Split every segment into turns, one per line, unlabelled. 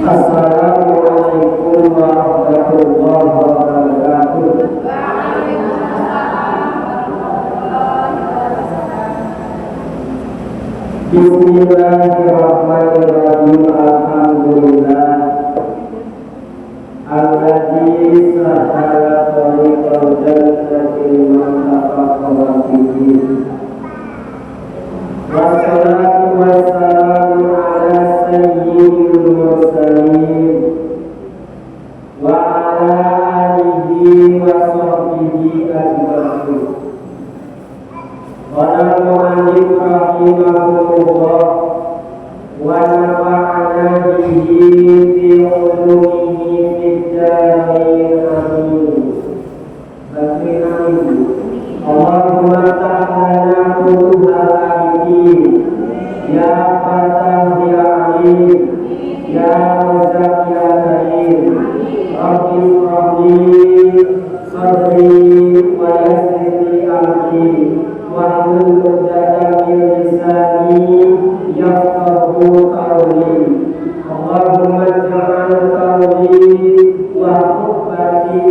Assalamualaikum warahmatullahi wabarakatuh. Bismillahirrahmanirrahim. Alhamdulillah alladzi sahala tariqal jannati liman taqabbala fihi. Wassalatu wassalamu ala sayyidil mursalin wa ala alihi wa sahbihi ajma'in. Qala mu'allif rahimahullah wa nafa'ana bihi fi ulumihi fid dharain amin. Allahumma ta'ala quluhal abidin ya fatah ya alim ya razaq ya karim rabbi rabbi sadri wa yassir amri wa hlul 'uqdatam min lisani yafqahu qawli. Allahumma ij'al qawli wa hubbati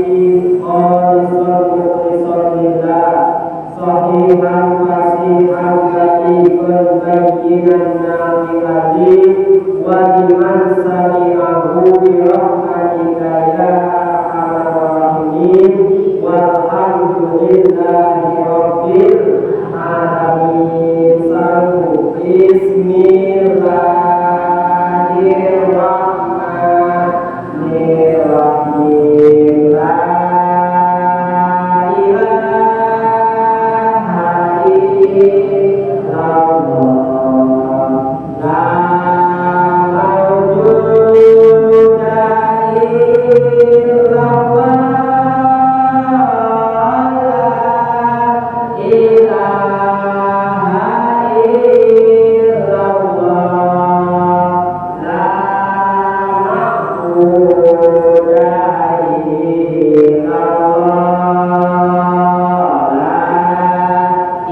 khalisan mukhlisan lillah sahihan fasihan latifan bayyinan nafi'ati wa liman sami'ahu bi rahmatika ya arhamar rahimin walhamdulillahi rabbil alamin. Salu bismillahirrahmanirrahim. La ilaha illallah la mawjuda illallah la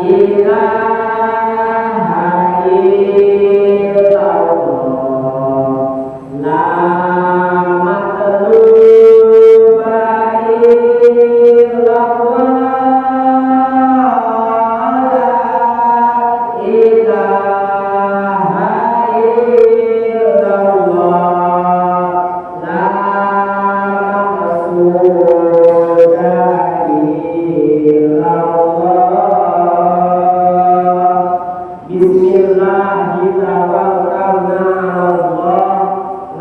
ilaha illallah la ma'buda illallah la ilaha illallah la matluba illallah la ilaha illallah la maqsuda illallah. Bismillah tawakkalna 'alallah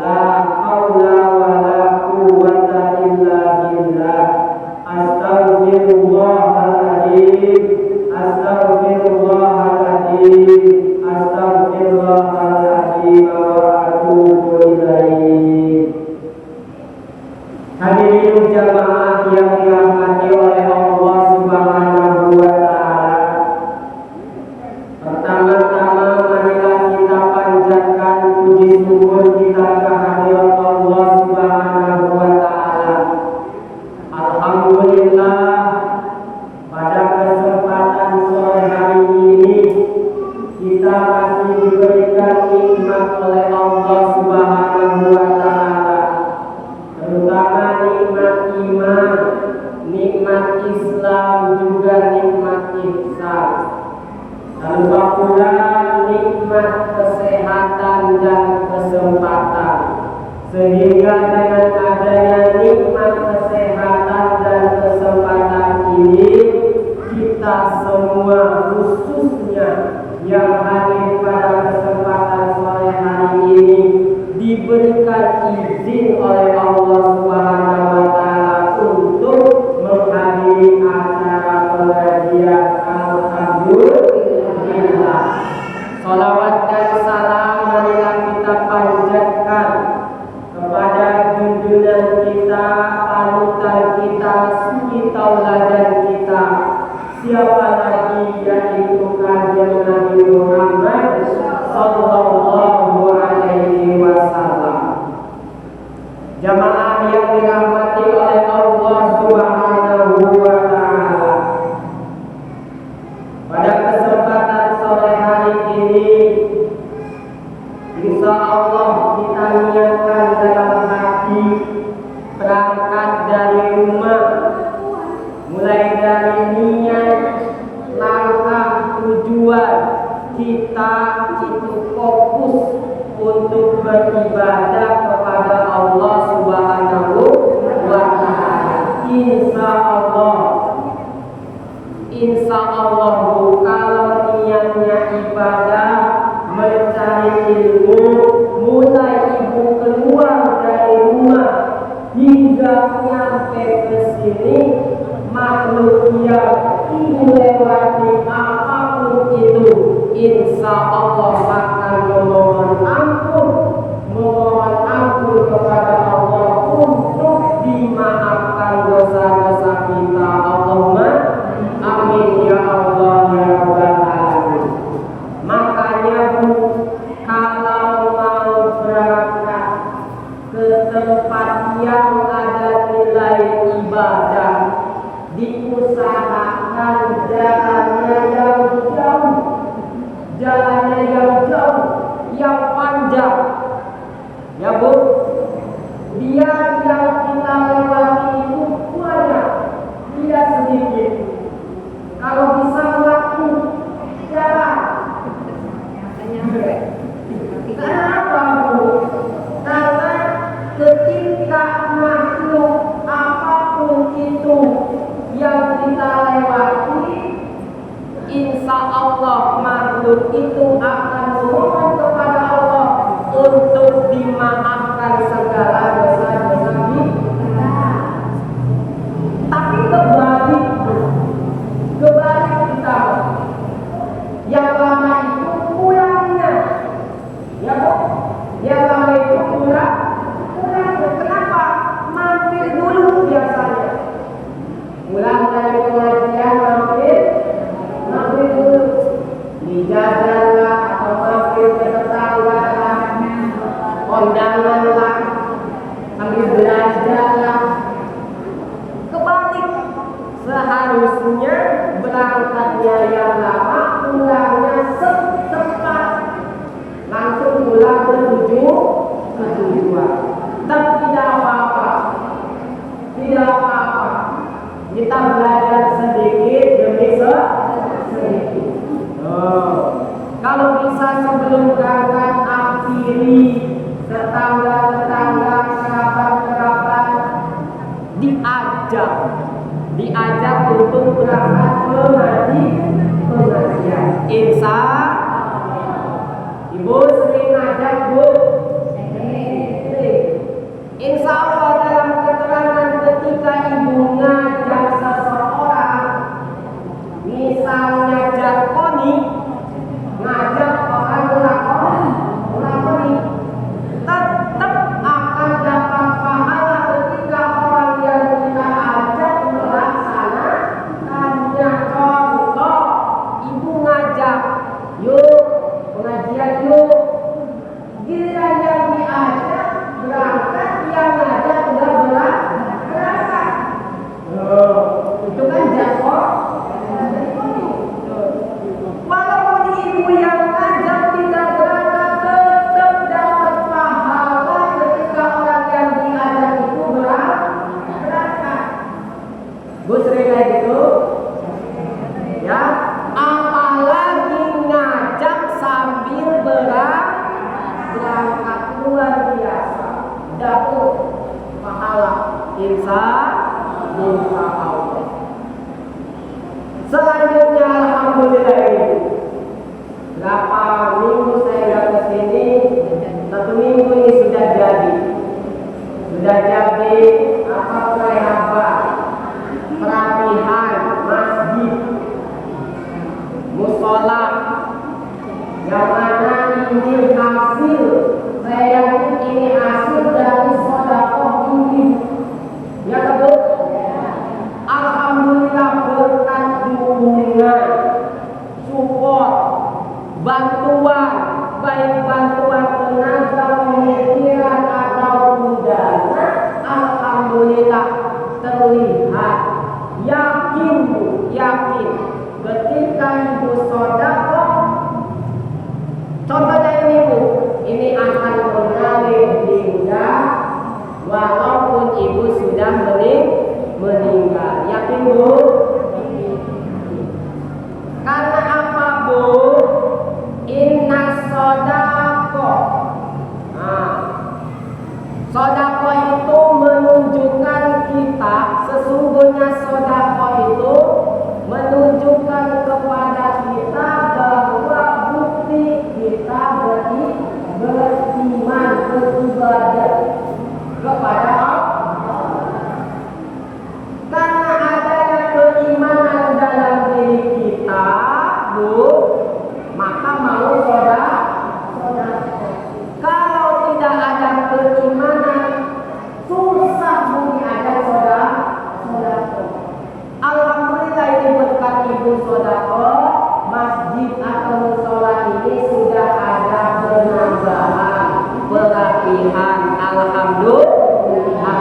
la haula wala quwwata illa billah. Astaghfirullahaladzim astaghfirullahaladzim astaghfirullahaladzim wa atubu ilaih. Hadirin jamaah yang dirahmati oleh Allah Subhanahu wa ta'ala, pertama-tama marilah kita panjatkan puji syukur kita kehadirat Allah Subhanahu wa ta'ala. Alhamdulillah, pada kesempatan sore hari ini kita masih diberikan nikmat oleh Allah Subhanahu wa ta'ala, terutama nikmat iman, nikmat Islam, juga nikmat ihsan, tanpa pula nikmat kesehatan dan kesempatan. Sehingga dengan adanya nikmat kesehatan dan kesempatan ini, kita semua khususnya yang hadir pada kesempatan sore hari ini diberikan izin oleh Allah Subhanahu wa ta'ala untuk menghadiri acara pengajian. Alhamdulillah. Salawat dan salam marilah kita panjatkan kepada junjungan kita, panutan kita, suri tauladan kita. Siapa lagi yaitu Kanjeng Nabi Muhammad sallallahu alaihi wasallam. Jamaah yang dirahmati oleh Allah Subhanahu wa ta'ala, pada kesempatan sore hari ini insya Allah kita niatkan dalam beribadah kepada Allah Subhanahu wa Ta'ala. Insya Allah kalau niatnya ibadah, mencari ilmu, mulai ibu keluar dari rumah hingga nyampe ke sini, makhluk yang ibu lewati apapun itu, insya Allah akan memohon ampun kepada Allah untuk dimaafkan dosa-dosa kita. Allahumma amin ya Allah ya Rabbal alamin. Makanya Bu, kalau mau berangkat ke tempat yang ada nilai ibadah, diusahakan jalannya jauh-jauh, yang panjang, ya Bu, biar yang kita lewati itu banyak, tidak sedikit. Kalau bisa waktu jalan. Kenapa Bu? Karena ketika makhluk apapun itu yang kita lewati, insya Allah makhluk itu akan memohon kepada Allah untuk dimaafkan segala dosa-dosa kita. Tapi kebalik kita, yang lama itu pulangnya, ya Bu, yang lama itu pulang. Kenapa? Mampir dulu biasanya. Pulang dari pengajian mampir dulu di jalan lah, atau mampir ke tetangga lah, kondangan lah, sambil belajar lah. Kebalik, seharusnya berangkatnya yang lama, pulangnya setempat, langsung pulang ke tujuan. Tapi tidak apa-apa, kita belajar sedikit demi sedikit. Kalau bisa sebelum berangkat akhiri tetangga-tetangga, kerabat-kerabat diajak untuk berangkat pengajian. Insya Ibu sering ngajak Bu? Insya Allah dalam keterangan ketika ibu ngajak seseorang, misalnya jakoni, ngajak orang lakoni, tetap akan dapat pahala ketika orang yang kita ajak melaksanakannya. Contoh, ibu ngajak, yuk pengajian yuk, giliran yang diajak berangkat, yang ngajak enggak berangkat. Itu kan jatuh. Walaupun ibu yang ngajak tidak berangkat, tetap dapat pahala ketika orang yang diajak itu berangkat. Bu sering kayak gitu? Ya, apalagi ngajak sambil berangkat, luar biasa, dapat pahala insya Allah. Selanjutnya alhamdulillah Ibu, berapa minggu saya nggak kesini, 1 minggu ini sudah jadi apa rehaban, perapihan masjid, musola, yang mana ini hasil, saya yakin ini hasil dari sedekah ini, ya Bu. Alhamdulillah berkat dukungan, support, bantuan, baik bantuan tenaga, pemikiran atau dana, alhamdulillah terlihat. Yakin Bu, yakin ketika ibu sedekah, contohnya ini Bu, ini akan mengalir di Sodako itu menunjukkan kita, sesungguhnya sodako itu menunjukkan kepada kita bahwa bukti kita beriman, beribadah kepada Allah. Karena adanya keimanan dalam diri kita, maka mau sodako. Kalau tidak ada keimanan, susah mungkin ada sodako. Alhamdulillah ini berkat ibu sodako, masjid atau musola ini sudah ada penambahan, perapihan. Alhamdulillah.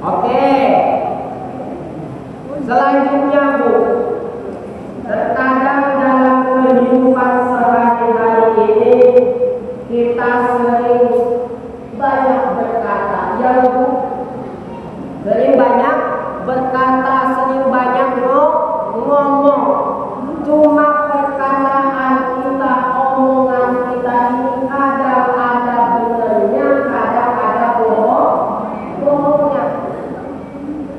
Oke. Selanjutnya Bu, terkadang dalam kehidupan sehari-hari ini kita sering banyak berkata, ya Bu, sering banyak berkata, sering banyak ngomong. Cuma perkataan kita, omongan kita ini kadang ada benarnya, kadang ada bohongnya.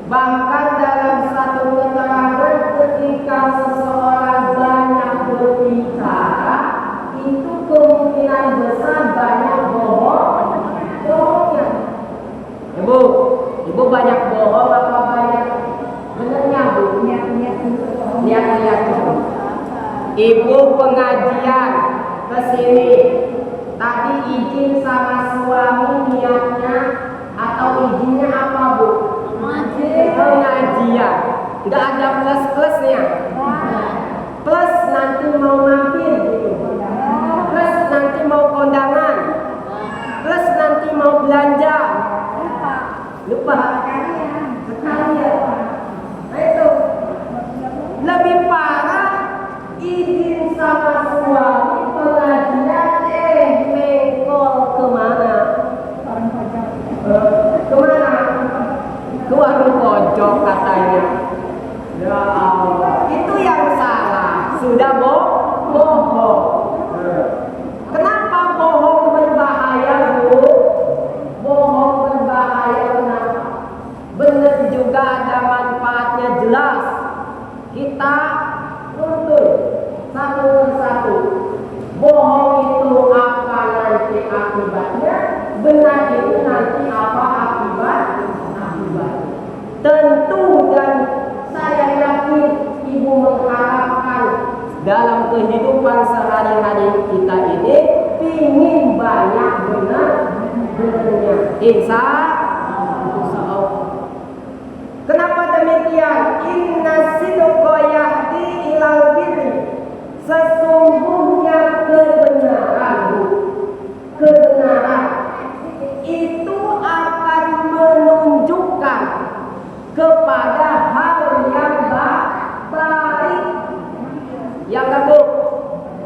Bahkan dalam satu keterangan ketika seseorang banyak berbicara, itu kemungkinan besar banyak bohongnya. Ibu banyak bohong apa banyak benarnya Bu? Lihat Ibu pengajian ke sini, tadi izin sama suami niatnya atau izinnya apa Bu? Pengajian. Nggak ada plus-plusnya. Plus nanti mau mampir gitu. Plus nanti mau kondangan. Plus nanti mau belanja. Lupa sekalian. Nah itu lebih parah, izin sama suami pengajian mengkol kemana? Kemana? Ke warung pojok katanya. Ya Allah, itu yang salah. Sudah bohong. Kenapa bohong berbahaya Bu? Bohong berbahaya kenapa? Benar juga ada manfaatnya jelas. Kita tuntut satu persatu. Bohong itu apa nanti akibatnya? Benar itu nanti apa akibatnya? Tentu dan saya yakin Ibu mengharapkan dalam kehidupan sehari-hari kita ini ingin banyak benarnya. Insya Allah. Kenapa demikian? Inna sidqa yahdi ilal birri. Sesungguhnya kebenaran itu akan menunjukkan kepada hal yang baik. Yang kedua,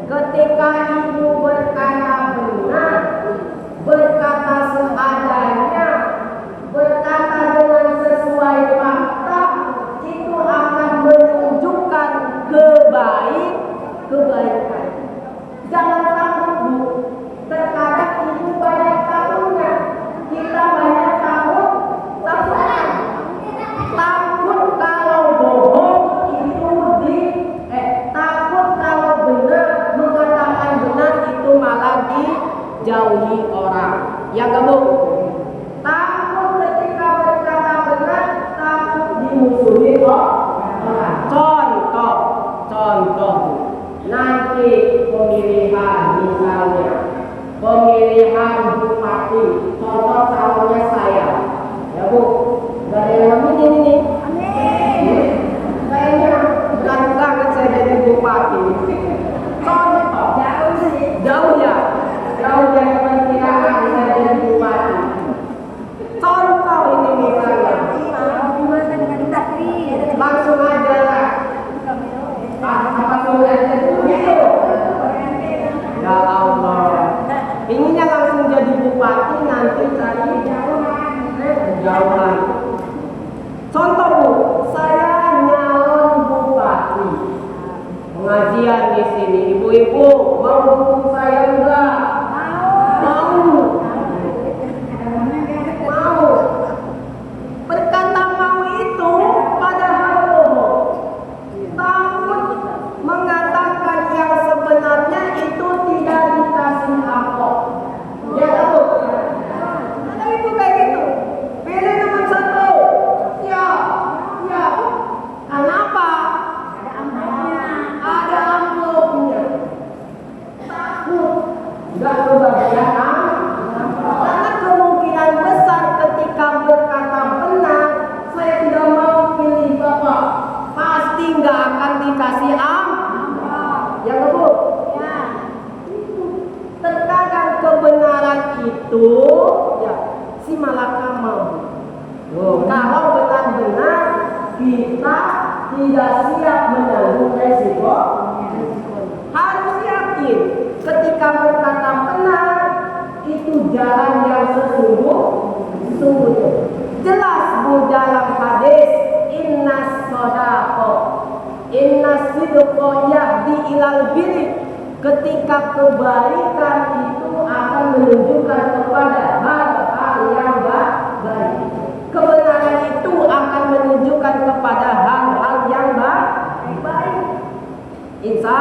ketika Ibu berkata benar, berkata seadanya, berkata dengan sesuai fakta, itu akan menunjukkan kebaikan. Jangan takut Bu, terkadang Ibu banyak takutnya, kita banyak takut kalau bohong itu takut kalau benar, mengatakan benar itu malah dijauhi orang. Yang kedua, takut ketika berkata benar, takut dimusuhi orang. Contoh nanti pemilihan, misalnya pemilihan bupati, contoh calonnya saya, ya Bu, gak ada yang amin ini. Kayaknya berat banget saya jadi bupati. Contoh, jauh ya, jauh dari perkiraan saya jadi bupati. Contoh ini misalnya, langsung aja lah. Apa sudah gitu? Ya Allah, inginnya langsung jadi bupati, nanti cari jauhan. Contoh Bu, saya nyalon bupati. Pengajian di sini, ibu-ibu mau dukung saya enggak? Mau. itu ya si malaka mampu. Kalau benar-benar kita tidak siap menanggung resiko, harus yakin ketika berkata benar itu jalan yang sesungguhnya. Jelas bu dalam hadis innas sidqo yahdi ilal birri, ketika kebaikan itu akan menunjukkan kepada hal-hal yang baik. Kebenaran itu akan menunjukkan kepada hal-hal yang baik. Insya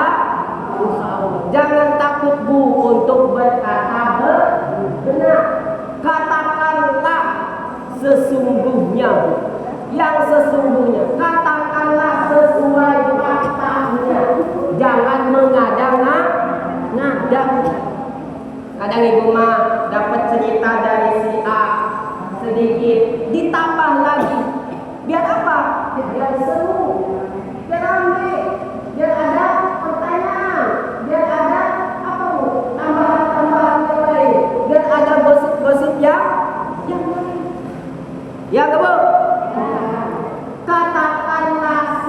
Allah. Jangan takut bu untuk berkata benar. Katakanlah sesungguhnya, yang sesungguhnya. Katakanlah sesuai faktanya. Jangan mengada-ngada. Kadang ibu mah dapat cerita dari si A sedikit, ditambah lagi. Biar apa? Biar seru, biar rame, biar ada pertanyaan, biar ada apa bu? Tambahan yang lain, biar ada gosip yang lain. Ya bu? Katakanlah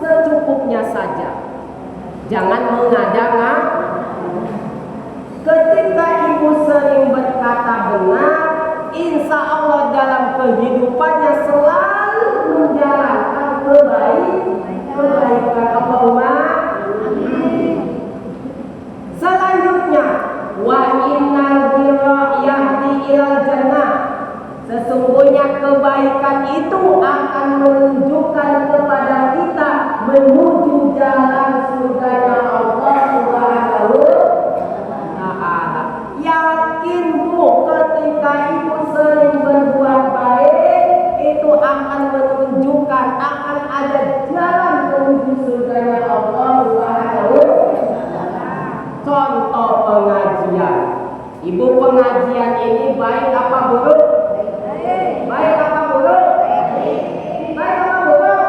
secukupnya saja. Jangan mengada-ngada. Ketika ibu sering berkata benar, insya Allah dalam kehidupannya selalu menjalankan kebaikan. Allahumma amin. Selanjutnya, wa innal birra yahdi ilal jannah. Sesungguhnya kebaikan itu akan menunjukkan kepada kita menuju jalan surganya Allah Subhanahu wa ta'ala. Yakin bu, ketika ibu sering berbuat baik, itu akan menunjukkan akan ada jalan menuju surganya Allah Subhanahu wa ta'ala. Contoh pengajian. Ibu, pengajian ini baik apa buruk? Baik apa buruk? Baik apa buruk?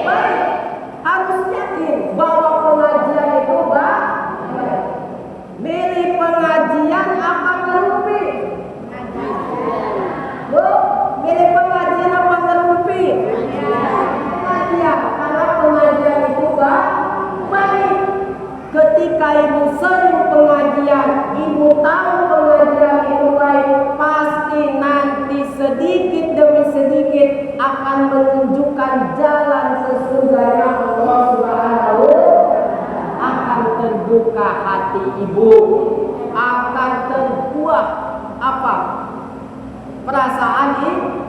Baik. Harus yakin bahwa pengajian itu baik. Milih pengajian apa ngerumpi? Bu, milih pengajian apa ngerumpi? Pengajian, karena pengajian itu baik. Ketika ibu sering pengajian, ibu tahu pengajian itu baik, pasti nanti sedikit demi sedikit akan menunjukkan jalan sesungguhnya Allah Subhanahu. Akan terbuka hati ibu, akan terbuah apa? Perasaan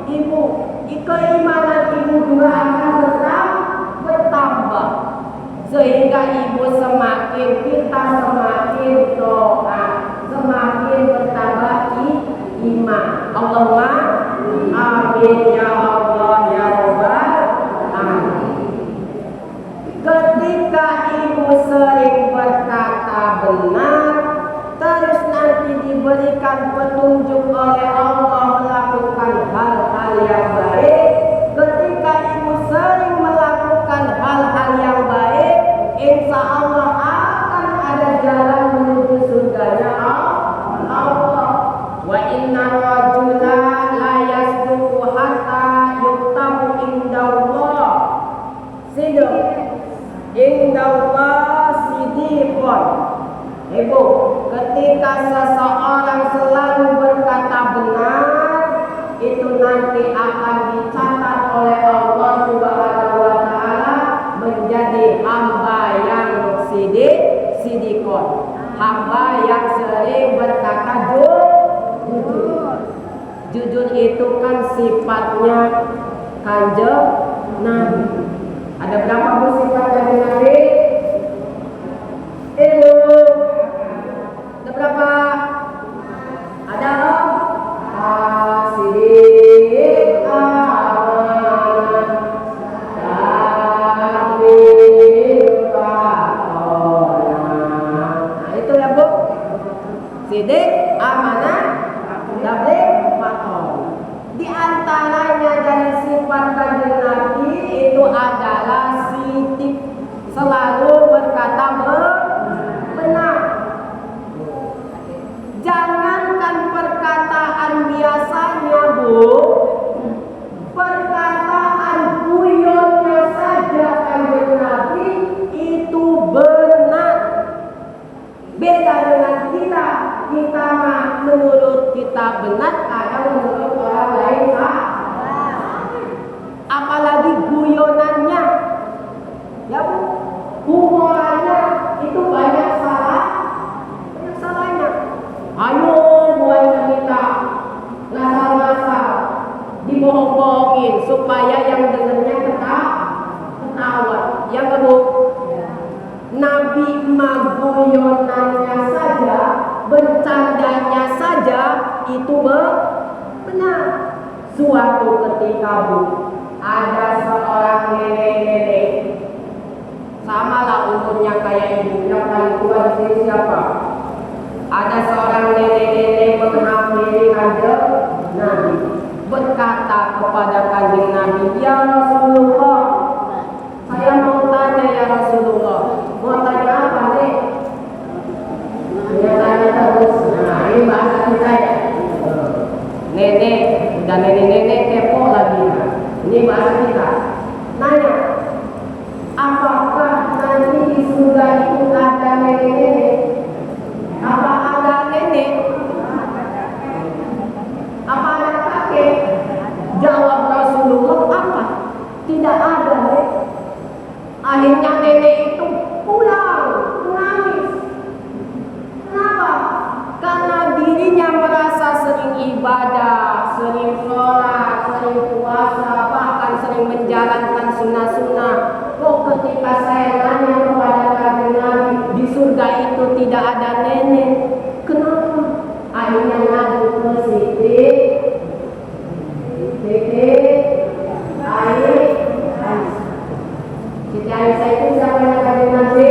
ibu, keimanan ibu juga akan bertambah. Sehingga ibu kita semakin doa, semakin bertambah iman. Allahumma amin ya Allah ya Rabbal alamin. Ketika ibu sering berkata benar, terus nanti diberikan petunjuk oleh Allah melakukan hal-hal yang baik. Ketika ibu sering melakukan hal-hal yang baik, insya Allah akan ada jalan menuju surganya Allah. Wa inna rajula la yasduqu hatta yuktabu indallah sidq. Indallah sidqon. Ibu, ketika seseorang selalu berkata benar, itu nanti akan dicatat oleh Allah Subhanahu wa ta'ala menjadi hamba yang sidikon, hamba yang sering berkata jujur. Jujur itu kan sifatnya Kanjeng Nabi. Ada berapa bu sifat Kanjeng Nabi? Ibu, ada berapa? Ada sidik, amanah, itu ya bu. Sidik, amanah, tabligh, maton. Di antaranya dari sifat Kanjeng Nabi itu adalah sidik, selalu berkata benar. Bu, perkataan guyonnya saja Kanjeng Nabi itu benar. Beda dengan kita, kita mah menurut kita benar, ada menurut orang lain salah. Apalagi guyonannya, ya Bu, humorannya itu banyak salahnya. Ayo buat cerita ngasal-ngasal, dibohong-bohongin supaya yang dengarnya ketawa. Yang kedua, Nabi maguyonannya saja, bercandanya saja itu benar. Suatu ketika Bu, ada seorang nenek-nenek, samalah umurnya kayak ibunya, paling tua di sini siapa? Ada seorang nenek-nenek menghampiri Kanjeng Nabi, berkata kepada Kanjeng Nabi, "Ya Rasulullah, saya mau tanya ya Rasulullah." Mau tanya apa nih? Dia tanya terus. Nah, ini bahasa kita ya. Nenek, udah nenek-nenek kepo lagi. Ini bahasa kita. Nanya, apakah nanti di surga itu ada nenek-nenek? Apa ada nenek? Apa ada kakek? Jawab Rasulullah, apa? Tidak ada, Nek. Akhirnya nenek itu pulang, menangis. Kenapa? Karena dirinya merasa sering ibadah, sering sholat, sering puasa, bahkan sering menjalankan sunnah-sunnah. Kok ketika saya tanya kepada Kanjeng Nabi, di surga itu tidak ada nenek, kenapa? Akhirnya ngadu ke Siti Aisyah itu siapa yang Kanjeng Nabi?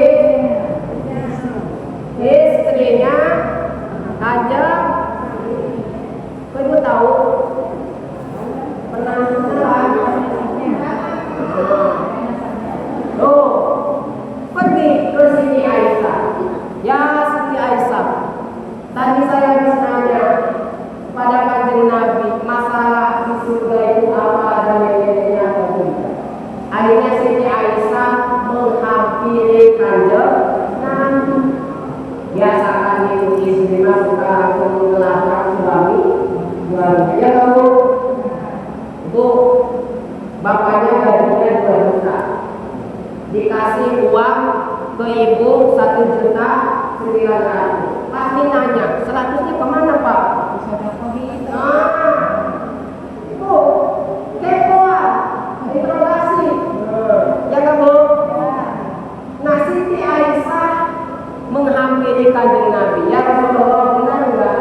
Istrinya Kanjeng. Kau ibu tahu? Pernah kenalan? Oh, pergi ke Siti Aisyah. Ya Siti Aisyah, tadi saya habis nanya pada Kanjeng Nabi masalah di surga itu apa ada neneknya atau tidak. Akhirnya Siti Aisyah menghampiri Kanjeng Nabi. Biasa kan itu istri masuk langsung ngelakar suami. Ya kamu, Bu, bapaknya gajinya 2 juta, dikasih uang ke ibu 1.900.000. Pasti nanya, 100-nya kemana Pak? Bisa dapetin. Bu, kepoan, interogasi. Ya kamu? Nah, Siti Aisyah menghampiri Kanjeng Nabi. Ya Rasulullah, benar enggak?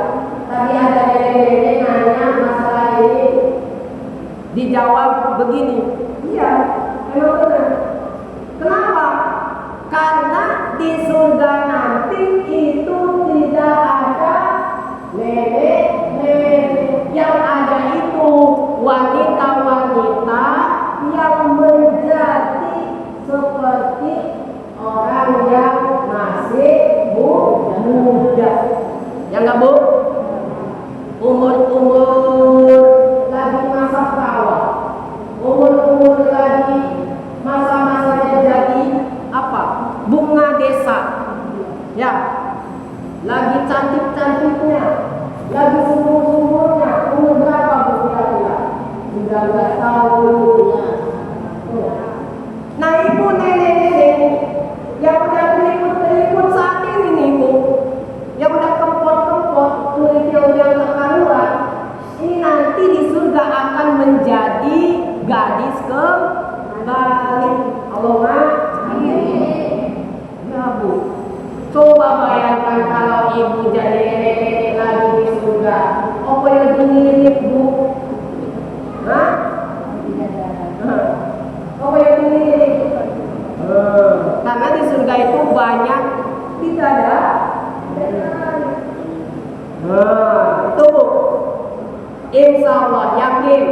Tadi ada nenek-nenek nanya masalah ini. Dijawab begini, iya, memang benar. Kenapa? Karena di surga nanti itu tidak ada nenek-nenek. Yang ada itu wanita-wanita yang menjadi seperti orang yang masih muda. Ya enggak Bu? Umur-umur lagi masa perawan, umur-umur lagi masa-masanya jadi apa? Bunga desa. Ya, lagi cantik-cantiknya, lagi subur-suburnya. Umur berapa Bu kira-kira? 19 tahun. Nah, ibu nenek-nenek yang udah keriput-keriput saat ini nih Bu, yang udah kempot-kempot, kulitnya udah kekaruan, ini nanti di surga akan menjadi gadis kembali. Allahumma amin. Ya Bu, coba bayangkan kalau ibu jadi nenek-nenek lagi di surga, apa yang mirip Bu? Hah? Apa yang mirip? Karena di surga itu banyak bidadari. Itu Bu, insya Allah yakin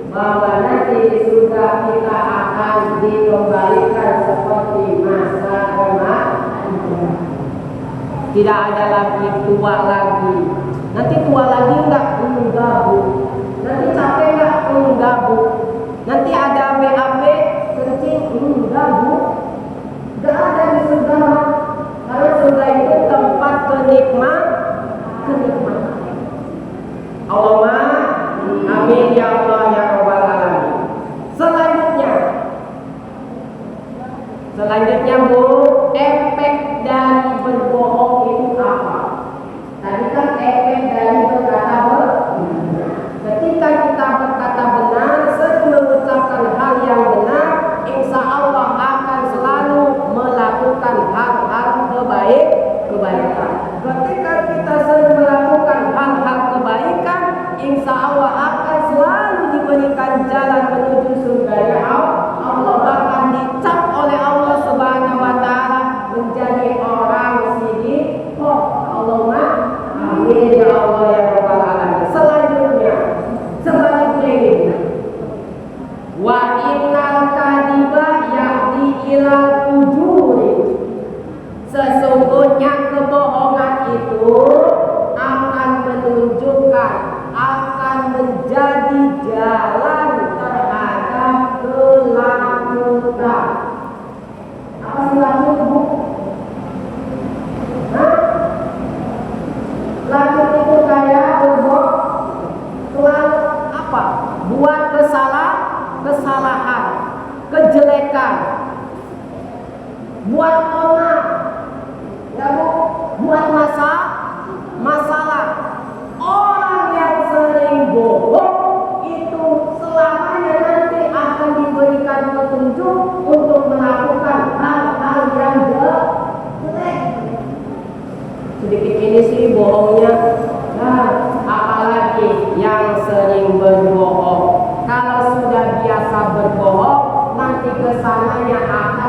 bahwa nanti di surga kita akan dikembalikan seperti masa kemarin. Tidak ada lagi tua lagi. Nanti tua lagi enggak? Enggak bu. Nanti capek enggak? Enggak bu. Nanti ada BAB kencing? Enggak bu. Enggak ada di surga. Karena surga itu tempat kenikmatan. Allahumma amin ya Allah ya Rabbal alamin. Selanjutnya bu, efek dari berbohong itu apa? Tadi kan efek dari berkata benar. Ketika kita berkata benar, sering mengucapkan hal yang benar, insya Allah akan selalu melakukan hal-hal kebaikan. Ketika kita sering melakukan hal-hal kebaikan, insya Allah akan selalu diberikan jalan menuju surga ya Allah. Bahkan dicap oleh Allah Subhanahu wa taala menjadi orang siddiq. Allahumma amin ya Allah ya Rabbal alamin. Sebaliknya ini, wa innal kadiba yahdi ilal fujuri. Sesungguhnya kebohongan itu akan menunjukkan, akan menjadi jalan terhadap kelanjutan. Apa sih lanjut bu? Lanjut itu kayak berbohong, apa? Buat kesalahan, kejelekan, buat onar, ya bu, buat masalah. Orang yang sering bohong itu selamanya nanti akan diberikan petunjuk untuk melakukan hal-hal yang jelek. Sedikit ini sih bohongnya. Nah, apalagi yang sering berbohong. Kalau sudah biasa berbohong, nanti kesananya akan